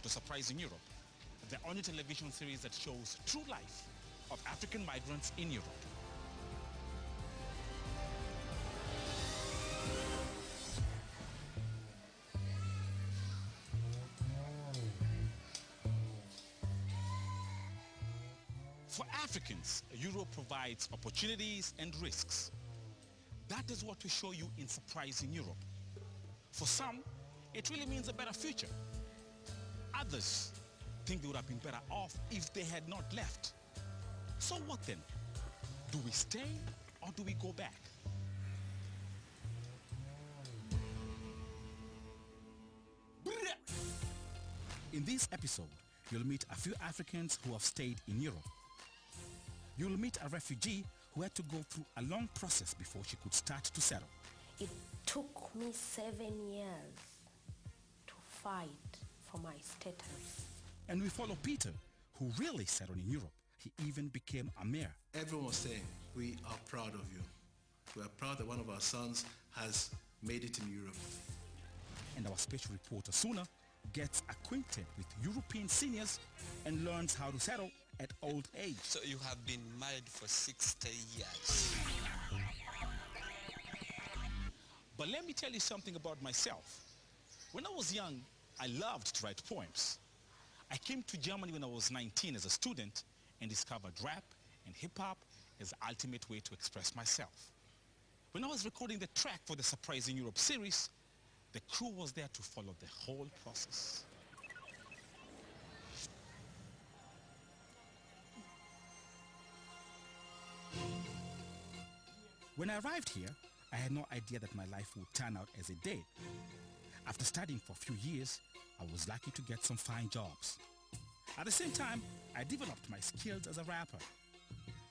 to Surprising Europe, the only television series that shows true life of African migrants in Europe. For Africans, Europe provides opportunities and risks. That is what we show you in Surprising Europe. For some, it really means a better future. Others think they would have been better off if they had not left. So what then? Do we stay or do we go back? In this episode, you'll meet a few Africans who have stayed in Europe. You'll meet a refugee who had to go through a long process before she could start to settle. It took me 7 years to fight for my status. And we follow Peter, who really settled in Europe. He even became a mayor. Everyone was saying, we are proud of you. We are proud that one of our sons has made it in Europe. And our special reporter, Suna, gets acquainted with European seniors and learns how to settle at old age. So you have been married for 60 years. But let me tell you something about myself. When I was young, I loved to write poems. I came to Germany when I was 19 as a student and discovered rap and hip-hop as the ultimate way to express myself. When I was recording the track for the Surprising Europe series, the crew was there to follow the whole process. When I arrived here, I had no idea that my life would turn out as it did. After studying for a few years, I was lucky to get some fine jobs. At the same time, I developed my skills as a rapper.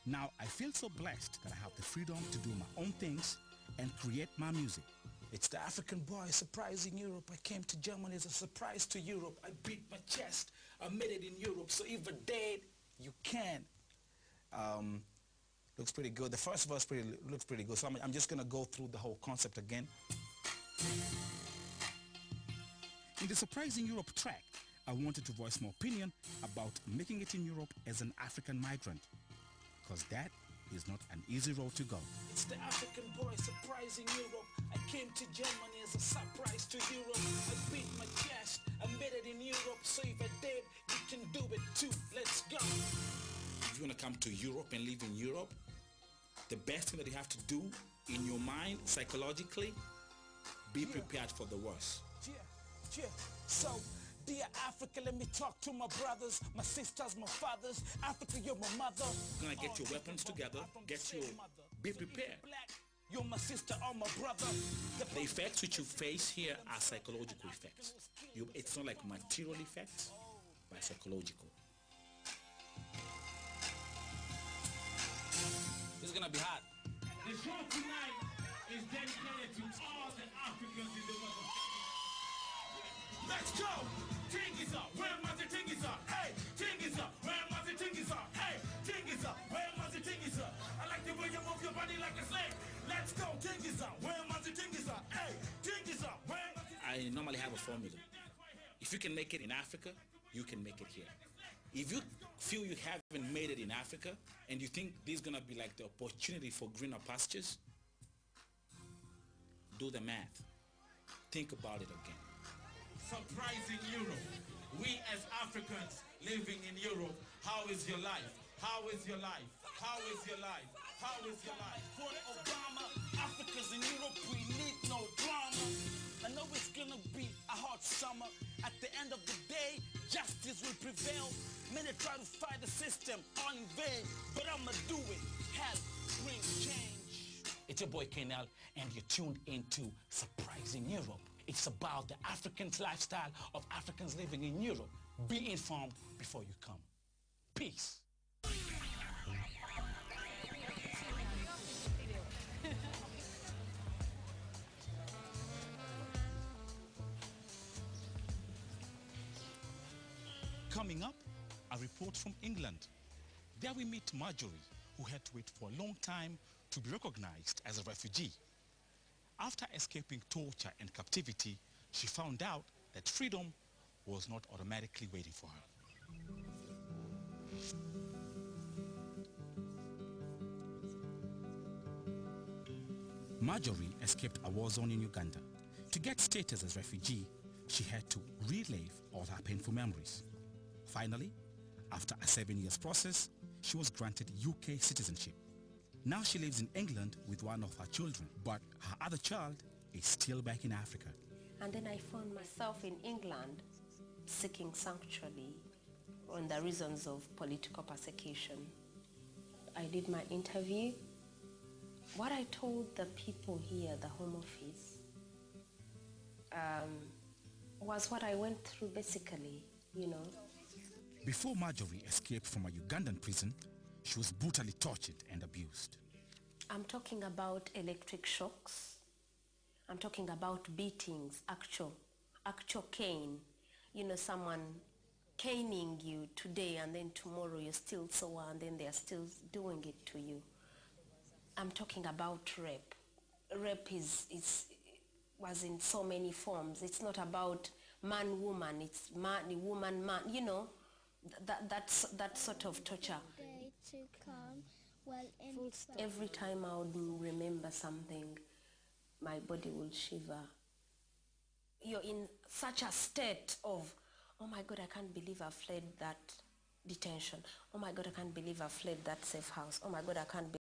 Now I feel so blessed that I have the freedom to do my own things and create my music. It's the African boy surprising Europe. I came to Germany as a surprise to Europe. I beat my chest. I made it in Europe. So if you're dead, you can. Looks pretty good. The first verse looks pretty good. So I'm just gonna go through the whole concept again. In the Surprising Europe track, I wanted to voice my opinion about making it in Europe as an African migrant, because that is not an easy road to go. It's the African boy surprising Europe. I came to Germany as a surprise to Europe. I beat my chest. I made it in Europe. So if I did, you can do it too. Let's go. If you want to come to Europe and live in Europe, the best thing that you have to do in your mind, psychologically, be prepared for the worst. Yeah. So, dear Africa, let me talk to my brothers, my sisters, my fathers. Africa, you're my mother. You're gonna get your weapons together, be prepared. You're my sister or my brother. The effects which you face here are psychological effects. It's not like material effects, but psychological. This is gonna be hot. The show tonight is dedicated to all the Africans in the world. Let's go! Ting is up, where must the ting is up? Hey, ting is up, where must the ting is up? Hey, ting is up, where must the ting is up? I like the way you move your body like a slave. Let's go, ting is up, where must the ting is up? Hey, ting is up, where must the I normally have a formula. If you can make it in Africa, you can make it here. If you feel you haven't made it in Africa and you think this is gonna be like the opportunity for greener pastures, do the math. Think about it again. Surprising Europe. We as Africans living in Europe, how is your life? How is your life? How is your life? How is your life? For Obama, Africans in Europe, we need no drama. I know it's gonna be a hot summer. At the end of the day, justice will prevail. Many try to fight the system all in vain, but I'ma do it. Help bring change. It's your boy Kenel, and you're tuned into Surprising Europe. It's about the African's lifestyle of Africans living in Europe. Be informed before you come. Peace. Coming up, a report from England. There we meet Marjorie, who had to wait for a long time to be recognized as a refugee. After escaping torture and captivity, she found out that freedom was not automatically waiting for her. Marjorie escaped a war zone in Uganda. To get status as refugee, she had to relive all her painful memories. Finally, after a 7 years process, she was granted UK citizenship. Now she lives in England with one of her children, but her other child is still back in Africa. And then I found myself in England seeking sanctuary on the reasons of political persecution. I did my interview. What I told the people here, the Home Office, was what I went through basically, you know. Before Marjorie escaped from a Ugandan prison, she was brutally tortured and abused. I'm talking about electric shocks. I'm talking about beatings, actual cane. You know, someone caning you today and then tomorrow you're still sore and then they're still doing it to you. I'm talking about rape. Rape was in so many forms. It's not about man, woman, it's man, woman, man, you know, that sort of torture. To come, well, Every time I would remember something, my body will shiver. You're in such a state of, oh my God, I can't believe I fled that detention. Oh my God, I can't believe I fled that safe house. Oh my God, I can't believe